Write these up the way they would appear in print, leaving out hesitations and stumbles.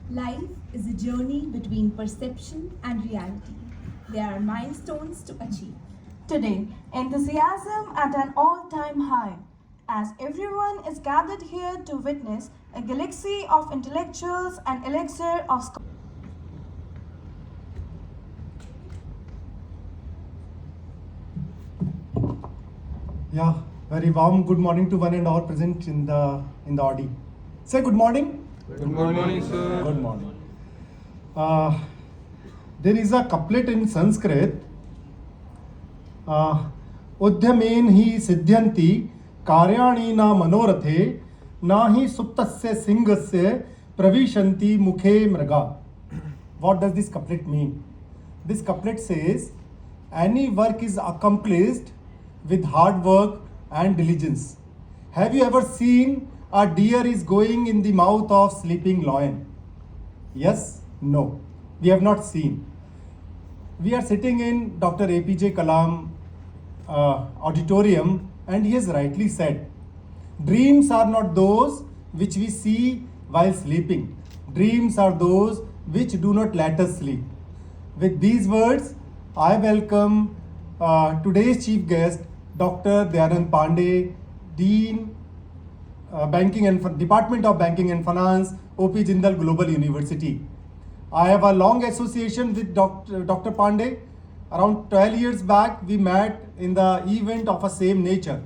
Life is a journey between perception and reality. There are milestones to achieve. Today, enthusiasm at an all time high, as everyone is gathered here to witness a galaxy of intellectuals and elixir of scholars. Yeah, very warm good morning to one and all present in the Audi. Say good morning. Good morning, sir. Good morning. There is a couplet in Sanskrit. उद्यमेन ही सिद्ध्यन्ति कार्याणि न मनोरथे न ही सुप्तस्य सिंहस्य प्रविशन्ति मुखे मृगा. What does this couplet mean? This couplet says, any work is accomplished with hard work and diligence. Have you ever seen a deer is going in the mouth of sleeping lion? Yes? No. We have not seen. We are sitting in Dr. APJ Kalam auditorium, and he has rightly said, dreams are not those which we see while sleeping. Dreams are those which do not let us sleep. With these words, I welcome today's chief guest, Dr. Dayanand Pandey, Dean, Department of Banking and Finance, OP Jindal Global University. I have a long association with Dr. Pandey. Around 12 years back, we met in the event of a same nature.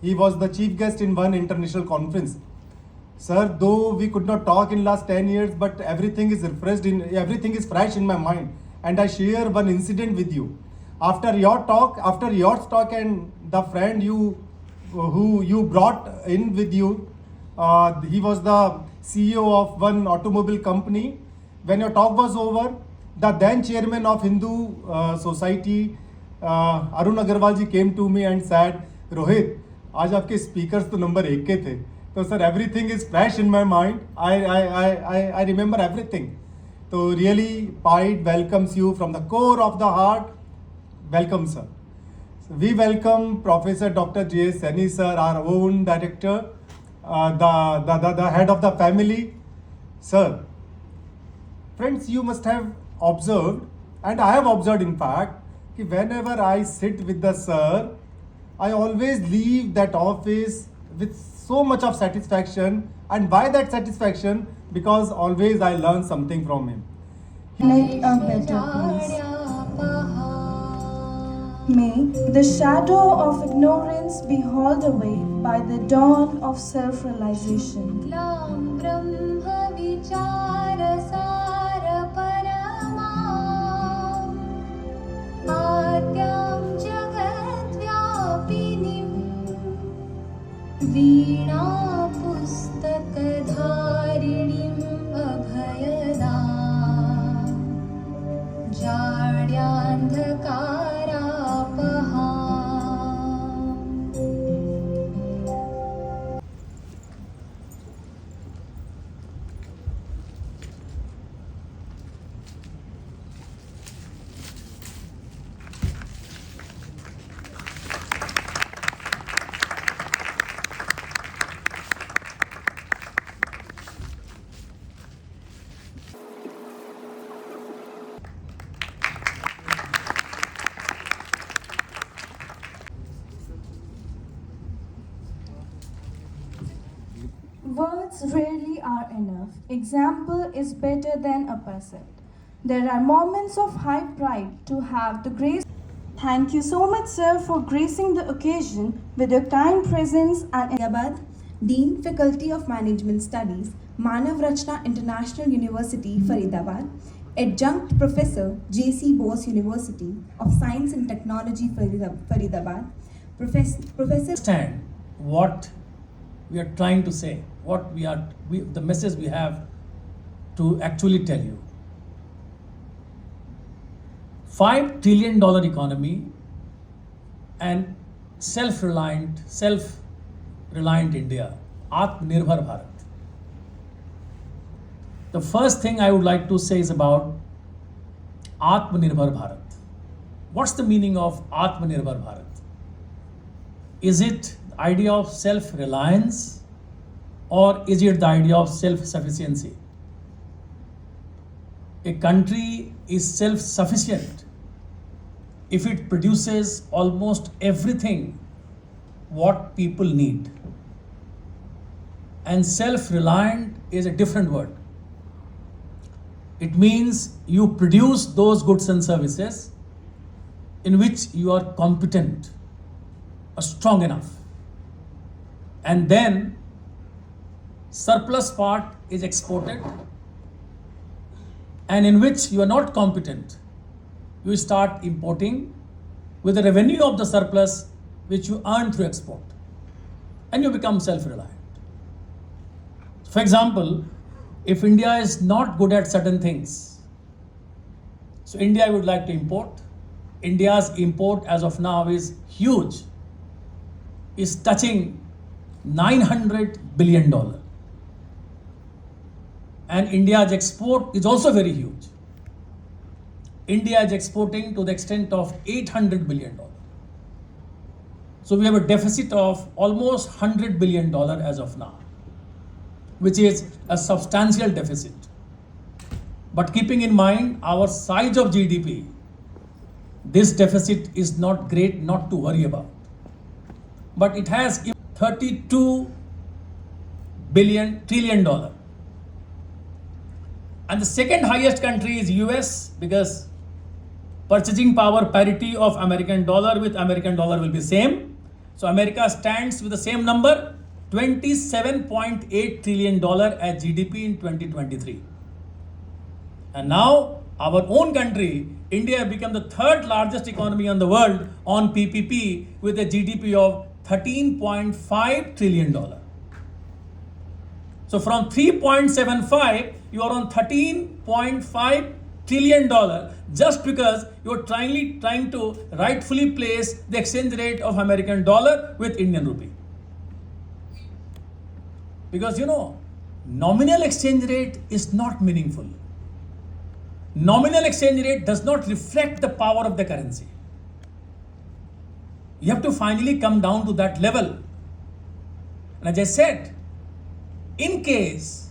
He was the chief guest in one international conference. Sir, though we could not talk in last 10 years, but everything is fresh in my mind. And I share one incident with you. After your talk and the friend who you brought in with you, he was the CEO of one automobile company. When your talk was over, the then chairman of Hindu Society, Arun Agarwal ji, came to me and said, Rohit, आज आपके speakers तो number 1 के थे. So sir, everything is fresh in my mind. I remember everything. So really, Piet welcomes you from the core of the heart. Welcome, sir. So we welcome Professor Dr. J. Seni, sir, our own director, the head of the family. Sir, friends, you must have observed, and I have observed in fact, that whenever I sit with the sir, I always leave that office with so much of satisfaction. And why that satisfaction? Because always I learn something from him. Make a better place. May the shadow of ignorance be hauled away by the dawn of self-realization. वीणा पुस्तकधारिणीम् अभयदा जाड्यान्धकारापहा. Words rarely are enough. Example is better than a precept. There are moments of high pride to have the grace. Thank you so much, sir, for gracing the occasion with your kind presence and Faridabad, Dean, Faculty of Management Studies, Manav Rachna International University, Faridabad, Adjunct Professor, J.C. Bose University of Science and Technology, Faridabad, Professor Understand what we are trying to say, the message we have to actually tell you. $5 trillion economy and self-reliant India, Atmanirbhar Bharat. The first thing I would like to say is about Atmanirbhar Bharat. What's the meaning of Atmanirbhar Bharat? Is it the idea of self-reliance, or is it the idea of self-sufficiency? A country is self-sufficient if it produces almost everything what people need. And self-reliant is a different word. It means you produce those goods and services in which you are competent, strong enough. And then surplus part is exported, and in which you are not competent, you start importing with the revenue of the surplus which you earn through export, and you become self-reliant. For example, if India is not good at certain things, so India would like to import. India's import as of now is huge, is touching $900 billion. And India's export is also very huge. India is exporting to the extent of $800 billion. So we have a deficit of almost $100 billion as of now, which is a substantial deficit. But keeping in mind our size of GDP, this deficit is not great, not to worry about. But it has $32 trillion. And the second highest country is US, because purchasing power parity of American dollar with American dollar will be same. So America stands with the same number, $27.8 trillion as GDP in 2023. And now our own country, India, become the third largest economy in the world on PPP with a GDP of $13.5 trillion. So from 3.75, you are on $13.5 trillion just because you are trying to rightfully place the exchange rate of American dollar with Indian rupee. Because nominal exchange rate is not meaningful. Nominal exchange rate does not reflect the power of the currency. You have to finally come down to that level. And as I said, in case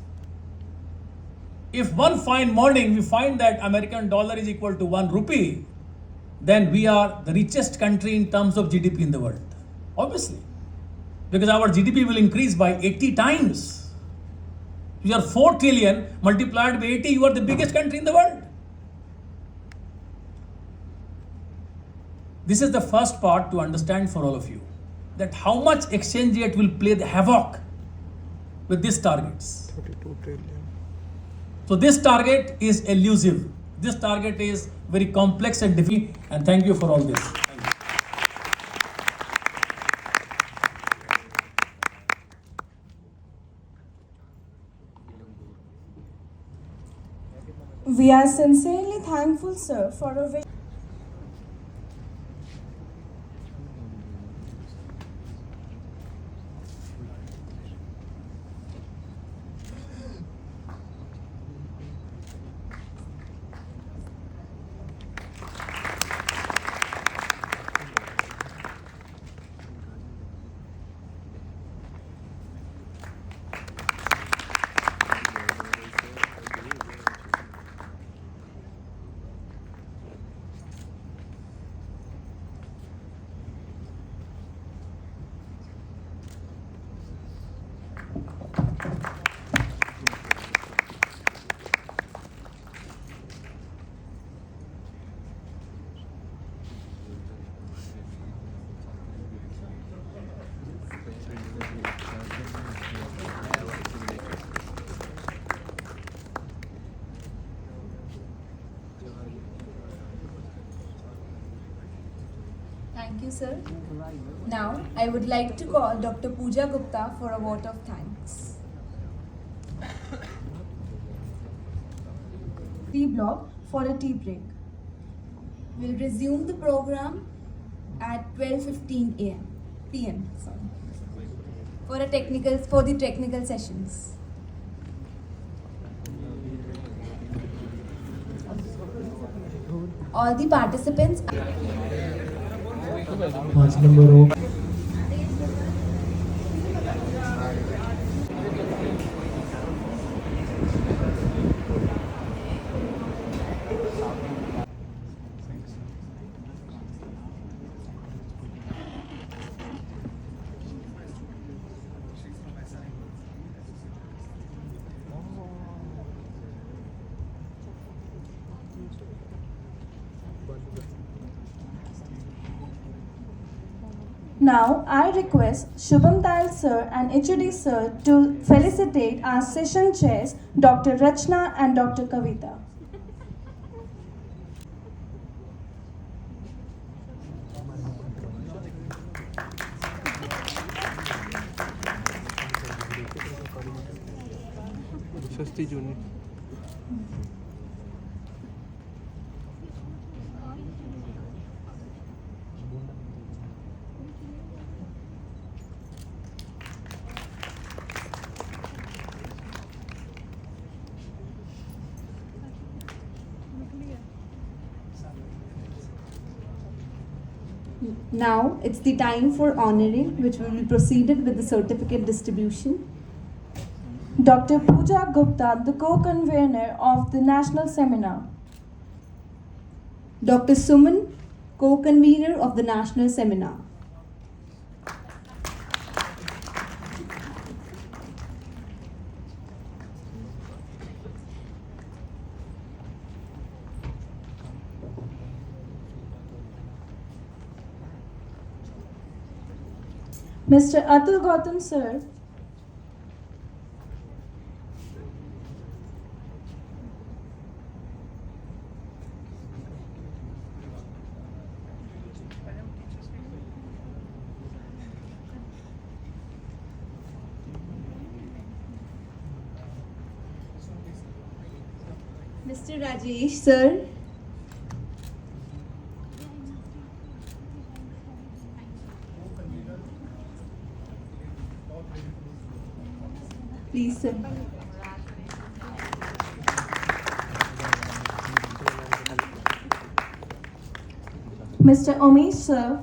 if one fine morning we find that American dollar is equal to 1 rupee, then we are the richest country in terms of GDP in the world. Obviously. Because our GDP will increase by 80 times. You are 4 trillion multiplied by 80, you are the biggest country in the world. This is the first part to understand for all of you, that how much exchange rate will play the havoc with these targets. 32 trillion. So this target is elusive. This target is very complex and difficult. And thank you for all this. We are sincerely thankful, sir, for a very Thank you, sir. Now, I would like to call Dr. Pooja Gupta for a vote of thanks. tea block for a tea break. We'll resume the program at 12:15 p.m. For the technical sessions. All the participants. पाँच number हो Now, I request Shubham Dayal sir and HOD sir to felicitate our session chairs, Dr. Rachna and Dr. Kavita. सस्ती जूनी Now it's the time for honoring, which will be proceeded with the certificate distribution. Dr. Pooja Gupta, the co-convener of the national seminar. Dr. Suman, co-convener of the national seminar. Mr. Atul Gautam sir. Mr. Rajesh, sir. Please, sir. Mr. Omesh sir.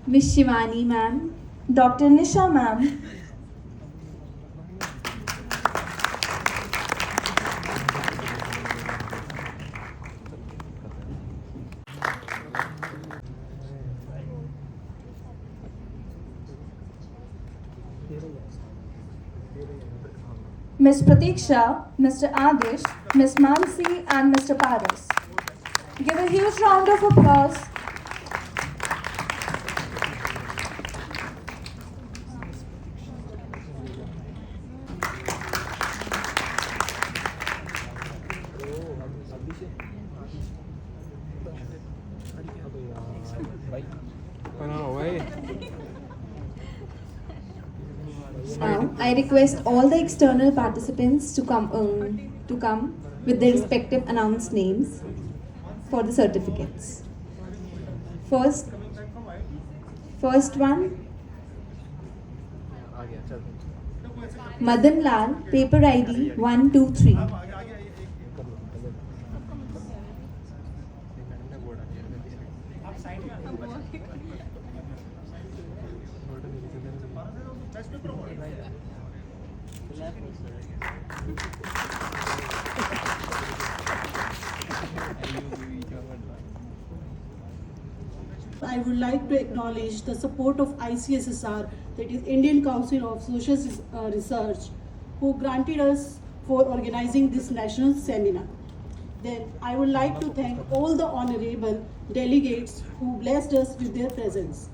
Miss Shivani, ma'am. Dr. Nisha ma'am. Ms. Pratiksha, Mr. Adish, Ms. Mansi and Mr. Paris. Give a huge round of applause. Now, I request all the external participants to come with their respective announced names for the certificates. First one, Madan Lal, paper ID 123. I would like to acknowledge the support of ICSSR, that is Indian Council of Social Research, who granted us for organizing this national seminar. Then I would like to thank all the honorable delegates who blessed us with their presence.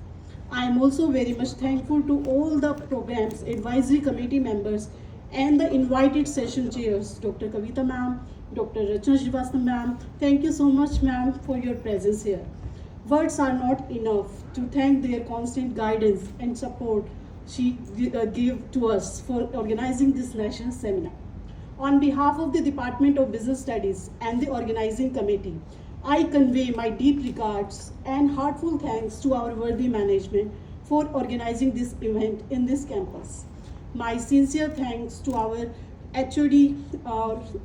I am also very much thankful to all the programs advisory committee members and the invited session chairs, Dr. Kavita ma'am, Dr. Rachna Srivastava ma'am. Thank you so much ma'am for your presence here. Words are not enough to thank their constant guidance and support she gave to us for organizing this national seminar. On behalf of the Department of Business Studies and the organizing committee, I convey my deep regards and heartfelt thanks to our worthy management for organizing this event in this campus. My sincere thanks to our HOD,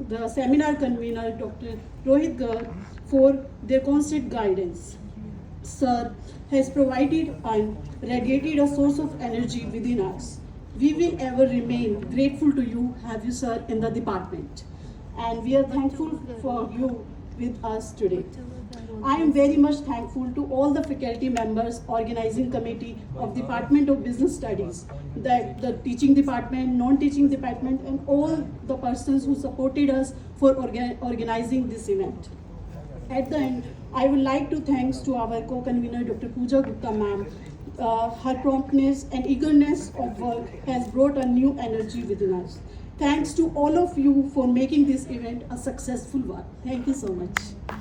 the seminar convener, Dr. Rohit Garg, for their constant guidance. Sir has provided and radiated a source of energy within us. We will ever remain grateful to you, have you sir, in the department. And we are thankful for you with us today. I am very much thankful to all the faculty members, organizing committee of Department of Business Studies, that the teaching department, non-teaching department, and all the persons who supported us for organizing this event. At the end I would like to thanks to our co-convener Dr. Pooja Gupta ma'am. Her promptness and eagerness of work has brought a new energy within us. Thanks to all of you for making this event a successful one. Thank you so much.